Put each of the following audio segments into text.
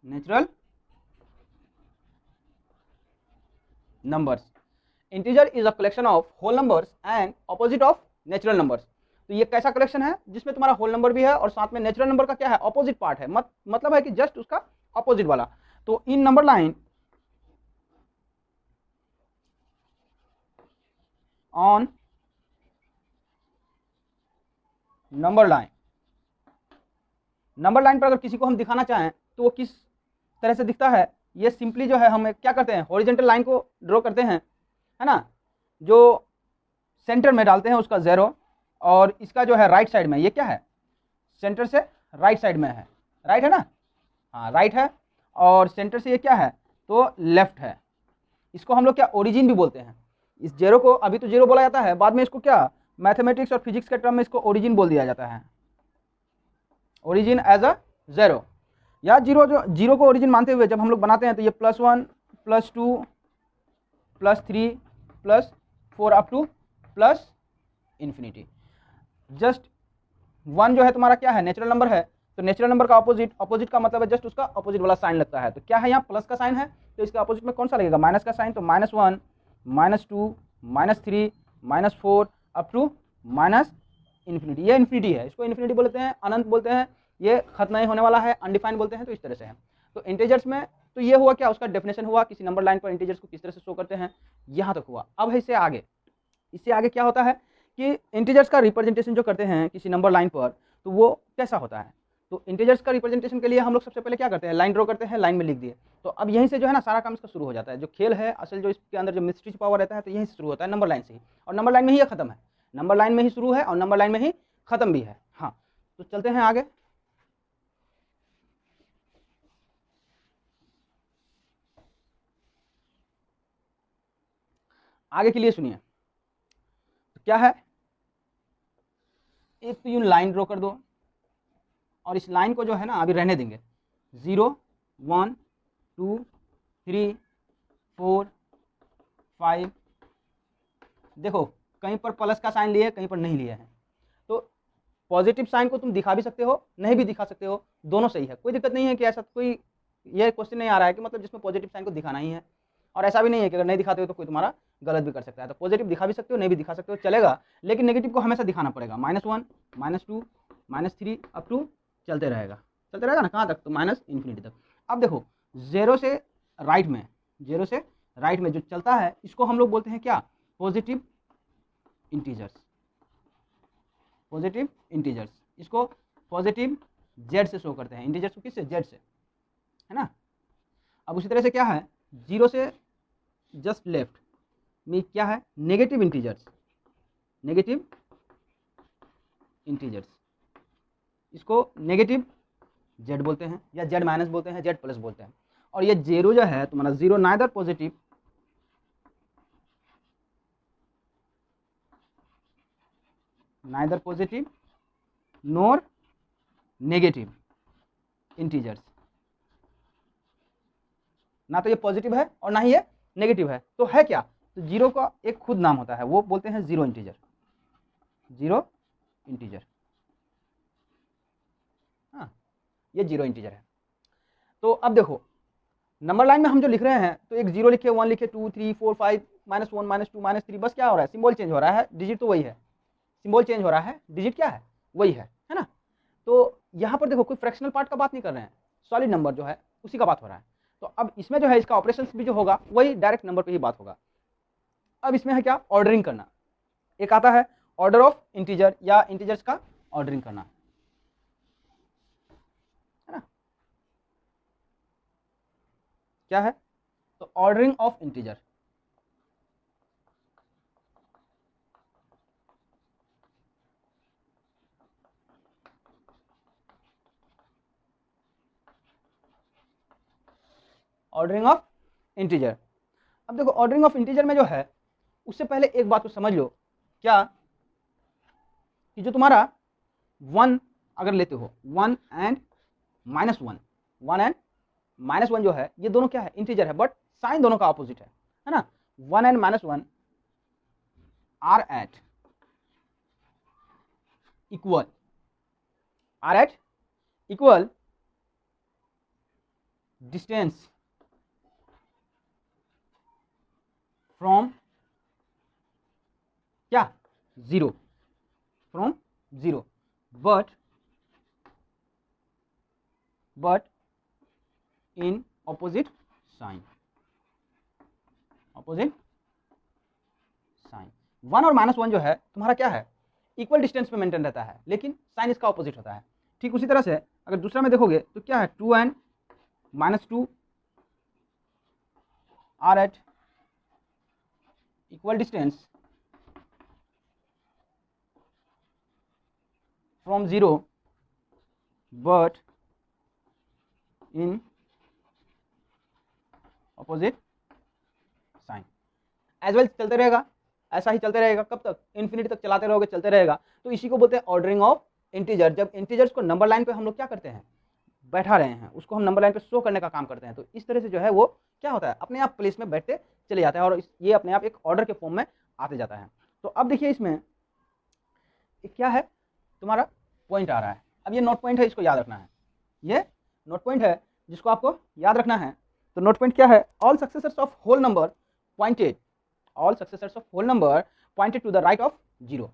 Natural numbers. Integer is a collection of whole numbers and opposite of natural numbers. तो ये कैसा collection है जिसमें तुम्हारा होल नंबर भी है और साथ में नेचुरल नंबर का क्या है, ऑपोजिट पार्ट है, मतलब है कि जस्ट उसका ऑपोजिट वाला। तो in number line on number line, number line पर अगर किसी को हम दिखाना चाहें तो वो किस तरह से दिखता है, ये सिंपली जो है हम क्या करते हैं, हॉरिजॉन्टल लाइन को ड्रॉ करते हैं, है ना, जो सेंटर में डालते हैं उसका 0, और इसका जो है राइट साइड में ये क्या है, सेंटर से राइट साइड में है, राइट है ना, हाँ राइट है, और सेंटर से ये क्या है तो लेफ्ट है। इसको हम लोग क्या ओरिजिन भी बोलते हैं। इस 0 को अभी तो 0 बोला जाता है, बाद में इसको क्या मैथमेटिक्स और फिजिक्स के टर्म में इसको ओरिजिन बोल दिया जाता है, ओरिजिन एज अ 0 या 0। जो 0 को ओरिजिन मानते हुए जब हम लोग बनाते हैं तो ये +1 +2 +3 +4 अप टू +∞। जस्ट 1 जो है तुम्हारा क्या है, नेचुरल नंबर है, तो नेचुरल नंबर का अपोजिट का मतलब है जस्ट उसका अपोजिट वाला साइन लगता है। तो क्या है यहाँ प्लस का साइन है, तो इसका अपोजिट में कौन सा लगेगा, माइनस का साइन। तो -1 -2 -3 -4 अप टू -∞। ये इन्फिनिटी है, इसको इन्फिनिटी बोलते हैं, अनंत बोलते हैं, ये खत्म नहीं होने वाला है, अनडिफाइंड बोलते हैं। तो इस तरह से है। तो इंटीजर्स में तो ये हुआ क्या, उसका डेफिनेशन हुआ, किसी नंबर लाइन पर इंटीजर्स को किस तरह से शो करते हैं, यहाँ तक हुआ। अब है इससे आगे क्या होता है कि इंटीजर्स का रिप्रेजेंटेशन जो करते हैं किसी नंबर लाइन पर, तो वो कैसा होता है। तो इंटीजर्स का रिप्रेजेंटेशन के लिए हम लोग सबसे पहले क्या करते हैं, लाइन ड्रॉ करते हैं, लाइन में लिख दिए। तो अब यहीं से जो है ना सारा काम इसका शुरू हो जाता है, जो खेल है असल, जो इसके अंदर जो मिस्ट्री छुपा हुआ रहता है, तो यहीं से शुरू होता है, नंबर लाइन से ही, और नंबर लाइन में ही ये खत्म है, नंबर लाइन में ही शुरू है और नंबर लाइन में ही खत्म भी है। हाँ, तो चलते हैं आगे। आगे के लिए सुनिए, तो क्या है, एक तो यूं लाइन ड्रॉ कर दो, और इस लाइन को जो है ना अभी रहने देंगे, 0 1 2 3 4 5। देखो कहीं पर प्लस का साइन लिए, कहीं पर नहीं लिए हैं, तो पॉजिटिव साइन को तुम दिखा भी सकते हो, नहीं भी दिखा सकते हो, दोनों सही है, कोई दिक्कत नहीं है कि ऐसा कोई ये क्वेश्चन नहीं आ रहा है कि मतलब जिसमें पॉजिटिव साइन को दिखाना ही है, और ऐसा भी नहीं है कि अगर नहीं दिखाते हो तो कोई तुम्हारा गलत भी कर सकता है। तो पॉजिटिव दिखा भी सकते हो, नहीं भी दिखा सकते हो, चलेगा, लेकिन नेगेटिव को हमेशा दिखाना पड़ेगा। -1 -2 -3 अप टू चलते रहेगा ना, कहाँ तक, तो -∞ तक। अब देखो 0 से राइट में, 0 से राइट में जो चलता है इसको हम लोग बोलते हैं क्या, पॉजिटिव इंटीजर्स, पॉजिटिव इंटीजर्स। इसको पॉजिटिव जेड से शो करते हैं, इंटीजर्स को किससे, जेड से, है ना। अब उसी तरह से क्या है, 0 से जस्ट लेफ्ट में क्या है, नेगेटिव इंटीजर्स, नेगेटिव इंटीजर्स, इसको नेगेटिव जेड बोलते हैं, या जेड माइनस बोलते हैं, जेड प्लस बोलते हैं। और ये 0 जो है तुम्हारा, 0 नाइदर पॉजिटिव नोर नेगेटिव इंटीजर्स, ना तो ये पॉजिटिव है और ना ही ये नेगेटिव है, तो है क्या, तो 0 का एक खुद नाम होता है, वो बोलते हैं 0 इंटीजर, 0 इंटीजर। हाँ, ये 0 इंटीजर है। तो अब देखो नंबर लाइन में हम जो लिख रहे हैं, तो एक 0 लिखे, 1 लिखे, 2 3 4 5 -1 -2 -3, बस क्या हो रहा है, सिंबल चेंज हो रहा है, डिजिट तो वही है, सिंबल चेंज हो रहा है, डिजिट क्या है, वही है ना। तो यहाँ पर देखो कोई फ्रैक्शनल पार्ट का बात नहीं कर रहे हैं, सॉलिड नंबर जो है उसी का बात हो रहा है। तो अब इसमें जो है इसका ऑपरेशन भी जो होगा वही डायरेक्ट नंबर पे ही बात होगा। अब इसमें है क्या, ऑर्डरिंग करना, एक आता है ऑर्डर ऑफ इंटीजर, या इंटीजर्स का ऑर्डरिंग करना, है ना, क्या है, तो ordering of integer. Ordering of integer. अब देखो ऑर्डरिंग ऑफ इंटीजर में जो है, उससे पहले एक बात को समझ लो, क्या, कि जो तुम्हारा 1 अगर लेते हो, 1 एंड -1, 1 एंड -1 जो है, ये दोनों क्या है, इंटीजर है, बट साइन दोनों का अपोजिट है ना। 1 and -1 are at equal, are at equal distance from क्या, zero, from zero, but in opposite sign, opposite sign. 1 और -1 जो है तुम्हारा क्या है, इक्वल डिस्टेंस पे मेंटेन रहता है, लेकिन साइन इसका ऑपोजिट होता है। ठीक उसी तरह से अगर दूसरा में देखोगे तो क्या है, 2n -2 are at equal distance from zero but in opposite sign. As well चलते रहेगा, ऐसा ही चलते रहेगा, कब तक, इन्फिनिटी तक चलाते रहोगे, चलते रहेगा। तो इसी को बोलते हैं ऑर्डरिंग ऑफ इंटीजर। जब इंटीजर्स को नंबर लाइन पे हम लोग क्या करते हैं, बैठा रहे हैं, उसको हम नंबर लाइन पे शो करने का काम करते हैं। तो इस तरह से जो है वो क्या होता है, अपने आप प्लेस में बैठते चले जाता है और ये अपने आप एक ऑर्डर के फॉर्म में आते जाता है। तो अब देखिए इसमें क्या है, तुम्हारा पॉइंट आ रहा है। अब ये नोट पॉइंट है, इसको याद रखना है, ये नोट पॉइंट है जिसको आपको याद रखना है। तो नोट पॉइंट क्या है, all successors of whole number pointed, all successors of whole number pointed to the right of zero.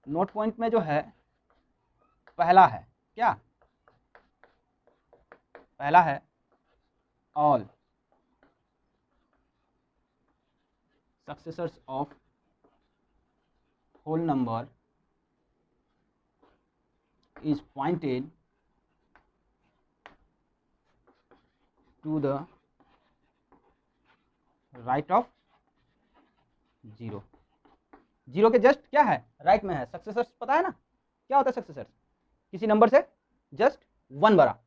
Note point में जो है पहला है क्या, पहला है all successors of whole number is pointed to the right of zero. Zero के just क्या है, राइट में है। सक्सेसर्स पता है ना क्या होता है, सक्सेसर्स किसी नंबर से जस्ट 1 बड़ा,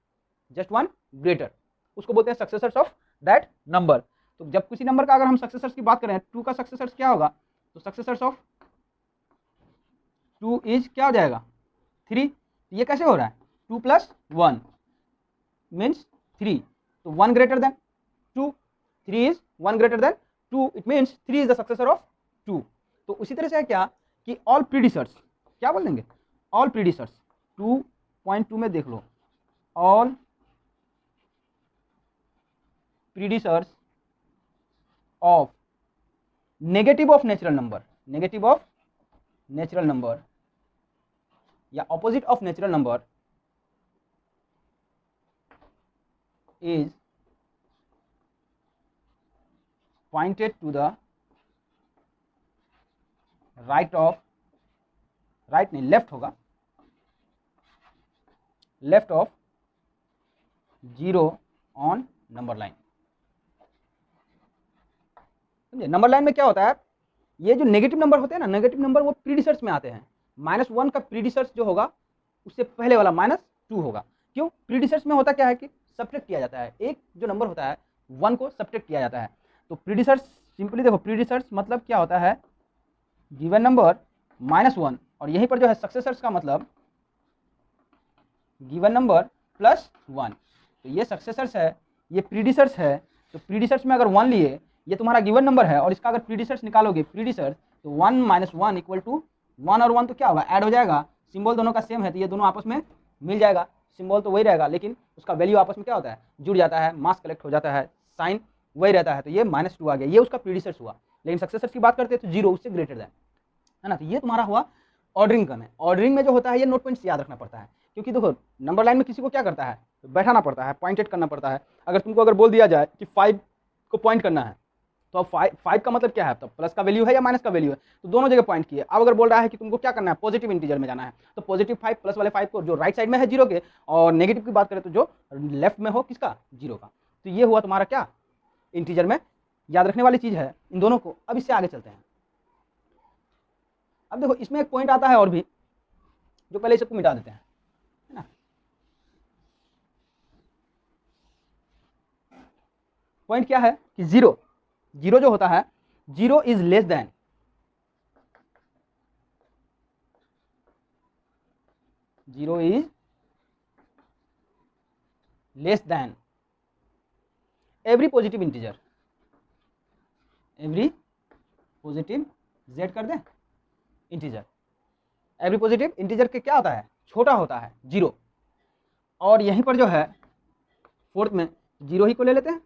जस्ट 1 ग्रेटर, उसको बोलते हैं सक्सेसर्स ऑफ दैट नंबर। तो जब किसी नंबर का अगर हम सक्सेसर्स की बात करें, 2 का सक्सेसर्स क्या होगा, तो सक्सेसर्स ऑफ 2 इज क्या हो जाएगा, 3। ये कैसे हो रहा है, 2 + 1 मीन्स 3, तो 1 greater than 2, 3 is 1 greater than 2, it means 3 is the successor of 2। तो उसी तरह से है क्या कि ऑल प्रीडिसर्स, क्या बोल देंगे, ऑल प्रीडिसर्स 2.2 में देख लो, all predecessors of negative of natural number, negative of natural number या opposite of natural number is pointed to the right of, right नहीं लेफ्ट होगा, left of zero on number line. समझे, नंबर लाइन में क्या होता है, ये जो नेगेटिव नंबर होते हैं ना, नेगेटिव नंबर वो प्रीडिसर्स में आते हैं। -1 का प्रीडिसर्स जो होगा उससे पहले वाला -2 होगा। क्यों, प्रीडिसर्स में होता क्या है कि सब्ट्रैक्ट किया जाता है, एक जो नंबर होता है 1 को सब्ट्रैक्ट किया जाता है। तो प्रीडिसर्स सिंपली देखो, प्रीडिसर्स मतलब क्या होता है, गिवन नंबर -1, और यहीं पर जो है सक्सेसर्स का मतलब गिवन नंबर +1। तो ये सक्सेसर्स है, ये प्रीडिसर्स है। तो प्रीडिसर्स में अगर 1 लिए, ये तुम्हारा गिवन नंबर है और इसका अगर प्रीडिसर्स निकालोगे, प्रीडिसर्स, तो 1 - 1 इक्वल टू 1 और 1 तो क्या होगा, ऐड हो जाएगा। सिंबल दोनों का सेम है तो ये दोनों आपस में मिल जाएगा, सिंबल तो वही रहेगा लेकिन उसका वैल्यू आपस में क्या होता है, जुड़ जाता है, मास कलेक्ट हो जाता है, साइन वही रहता है। तो ये -2 आ गया, ये उसका प्रीडिसर्स हुआ। लेकिन सक्सेसर्स की बात करते हैं तो 0 उससे ग्रेटर देन, है ना। तो ये तुम्हारा हुआ ऑर्डरिंग करना है। ऑर्डरिंग में जो होता है ये नोट पॉइंट्स याद रखना पड़ता है, क्योंकि देखो नंबर लाइन में किसी को क्या करता है, बैठाना पड़ता है, पॉइंटेड करना पड़ता है। अगर तुमको अगर बोल दिया जाए कि 5 को पॉइंट करना है, तो अब 5 का मतलब क्या है, तो प्लस का वैल्यू है या माइनस का वैल्यू है, तो दोनों जगह पॉइंट किए। अब अगर बोल रहा है कि तुमको क्या करना है, पॉजिटिव इंटीजर में जाना है, तो पॉजिटिव 5 प्लस वाले 5 को जो राइट साइड में है 0 के, और नेगेटिव की बात करें तो जो लेफ्ट में हो किसका, 0 का। तो ये हुआ तुम्हारा क्या, इंटीजर में याद रखने वाली चीज है इन दोनों को। अब इससे आगे चलते हैं। अब देखो इसमें एक पॉइंट आता है और भी, जो पहले सबको मिटा देते हैं, है ना। पॉइंट क्या है कि 0 जो होता है, 0 is less than, 0 is less than every positive integer, every positive z कर दें इंटीजर, एवरी पॉजिटिव इंटीजर के क्या होता है, छोटा होता है 0। और यहीं पर जो है फोर्थ में जीरो ही को ले लेते हैं।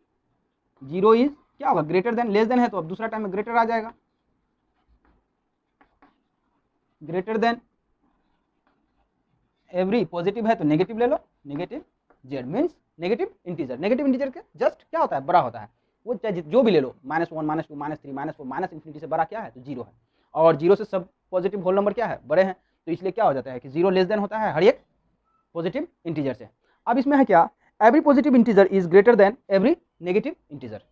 जीरो इज क्या होगा, ग्रेटर देन, लेस देन है तो अब दूसरा टाइम में ग्रेटर आ जाएगा, ग्रेटर देन एवरी, पॉजिटिव है तो नेगेटिव ले लो, negative Z means negative integer. Negative integer के जस्ट क्या होता है, बड़ा होता है, वो चाहे जो भी ले लो, -1 -2 -3 -4 माइनस इन्फिनिटी से बड़ा क्या है तो जीरो है, और जीरो से सब पॉजिटिव होल नंबर क्या है, बड़े हैं, तो इसलिए क्या हो जाता है कि जीरो लेस देन होता है हर एक पॉजिटिव इंटीजर से। अब इसमें है क्या, every positive integer is greater than every negative integer.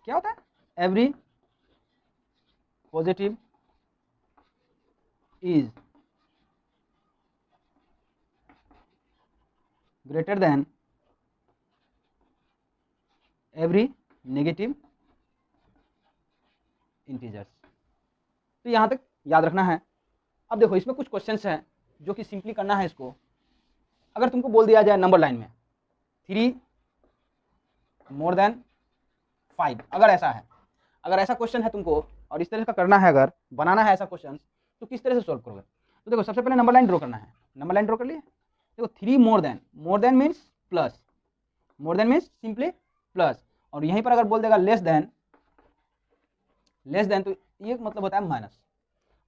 क्या होता है, every positive is greater than every negative integers. तो यहां तक याद रखना है। अब देखो इसमें कुछ क्वेश्चंस हैं जो कि सिंपली करना है इसको। अगर तुमको बोल दिया जाए नंबर लाइन में 3 मोर देन 5, अगर ऐसा है, अगर ऐसा क्वेश्चन है तुमको और इस तरह का करना है, अगर बनाना है ऐसा क्वेश्चन, तो किस तरह से सॉल्व करोगे। तो देखो सबसे पहले नंबर लाइन ड्रॉ करना है, नंबर लाइन ड्रॉ कर लिए। देखो 3 more than means plus, more than means simply plus, और यहीं पर अगर बोल देगा लेस देन तो ये मतलब होता है minus,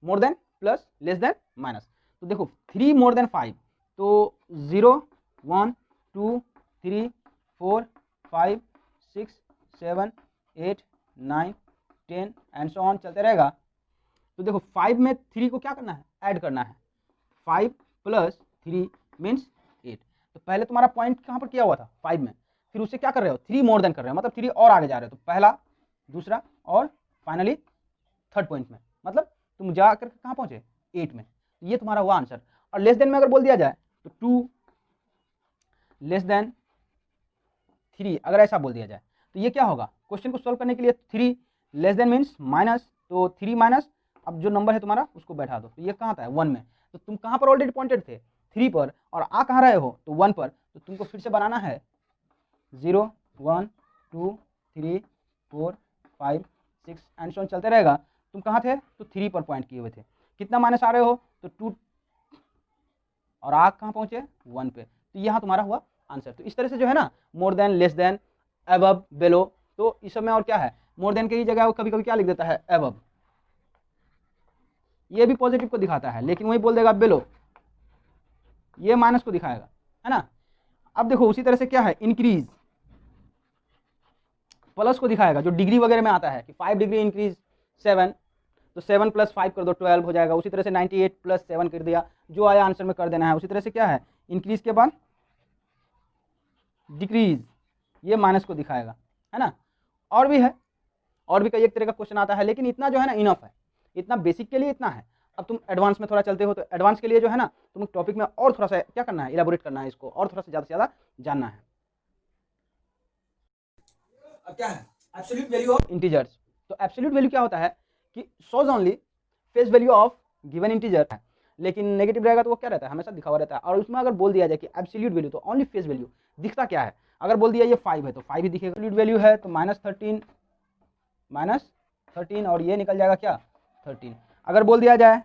more than plus less than minus. तो देखो 3 मोर देन 5 तो 0 1 2 3 4 5 6 7 8 9 10 एंड सो ऑन चलते रहेगा। तो देखो 5 में 3 को क्या करना है, ऐड करना है, 5 प्लस 3 मीन्स 8। तो पहले तुम्हारा पॉइंट कहाँ पर किया हुआ था 5 में, फिर उससे क्या कर रहे हो 3 मोर देन कर रहे हो, मतलब 3 और आगे जा रहे हो, तो पहला दूसरा और फाइनली थर्ड पॉइंट में, मतलब तुम जा कर कहाँ पहुंचे 8 में। ये तुम्हारा हुआ आंसर। और लेस देन में अगर बोल दिया जाए तो 2 लेस देन 3, अगर ऐसा बोल दिया जाए तो ये क्या होगा, क्वेश्चन को सोल्व करने के लिए 3 लेस देन मीन्स माइनस, तो 3 माइनस, अब जो नंबर है तुम्हारा उसको बैठा दो, तो ये कहाँ था 1 में, तो तुम कहाँ पर ऑलरेडी पॉइंटेड थे 3 पर, और आ कहाँ रहे हो तो 1 पर, तो तुमको फिर से बनाना है 0 1 2 3 4 5 6 एंड सो ऑन चलते रहेगा। तुम कहाँ थे तो 3 पर पॉइंट किए हुए थे, कितना माइनस आ रहे हो तो 2, और आ कहाँ पहुंचे 1 पे, तो यहाँ तुम्हारा हुआ आंसर। तो इस तरह से जो है ना, more than, less than, above, below, तो इस सब में और क्या है, मोर देन की जगह वो कभी कभी क्या लिख देता है अबव, ये भी पॉजिटिव को दिखाता है, लेकिन वही बोल देगा बेलो, ये माइनस को दिखाएगा, है ना। अब देखो उसी तरह से क्या है, इंक्रीज प्लस को दिखाएगा, जो डिग्री वगैरह में आता है कि 5 डिग्री इंक्रीज 7, तो 7 प्लस 5 कर दो 12 हो जाएगा। उसी तरह से 98 प्लस 7 कर दिया, जो आया आंसर में कर देना है। उसी तरह से क्या है, इंक्रीज के बाद डिक्रीज, ये माइनस को दिखाएगा, है ना। और भी है, और भी कई एक तरह का क्वेश्चन आता है, लेकिन इतना जो है ना इनफ है, इतना बेसिक के लिए इतना है। अब तुम एडवांस में थोड़ा चलते हो, तो एडवांस के लिए जो है ना तुम टॉपिक में और थोड़ा सा क्या करना है, इलाबोरेट करना है, इसको और थोड़ा सा ज़्यादा जानना है। अब क्या है एब्सोल्यूट वैल्यू ऑफ इंटीजर्स। तो एब्सोल्यूट वैल्यू क्या होता है कि shows only face value of given integer है, लेकिन नेगेटिव रहेगा तो वो क्या रहता है, हमेशा दिखा हुआ रहता है। और उसमें अगर बोल दिया जाए कि एब्सोल्यूट वैल्यू, तो ओनली फेस वैल्यू दिखता क्या है, अगर बोल दिया ये 5 है तो 5 ही दिखेगा, एब्सोल्यूट वैल्यू है तो -13 और ये निकल जाएगा क्या 13। अगर बोल दिया जाए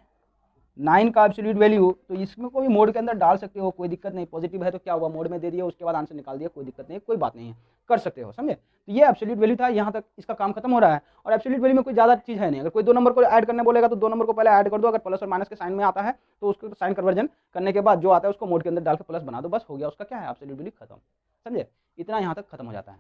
9 का एब्सोल्यूट वैल्यू, तो इसमें कोई मोड के अंदर डाल सकते हो, कोई दिक्कत नहीं, पॉजिटिव है तो क्या हुआ मोड में दे दिया, उसके बाद आंसर निकाल दिया, कोई दिक्कत नहीं, कोई बात नहीं है, कर सकते हो, समझे। तो ये एब्सोल्यूट वैल्यू था, यहाँ तक इसका काम खत्म हो रहा है। और एब्सोल्यूट वैल्यू में कोई ज़्यादा चीज़ है नहीं, अगर कोई 2 नंबर को ऐड करने बोलेगा तो 2 नंबर को पहले ऐड कर दो, अगर प्लस और माइनस के साइन में आता है तो उसको साइन कन्वर्जन करने के बाद जो आता है उसको मोड के अंदर डाल के प्लस बना दो, बस हो गया, उसका क्या है एब्सोल्यूट वैल्यू खत्म, समझे। इतना यहाँ तक खत्म हो जाता है।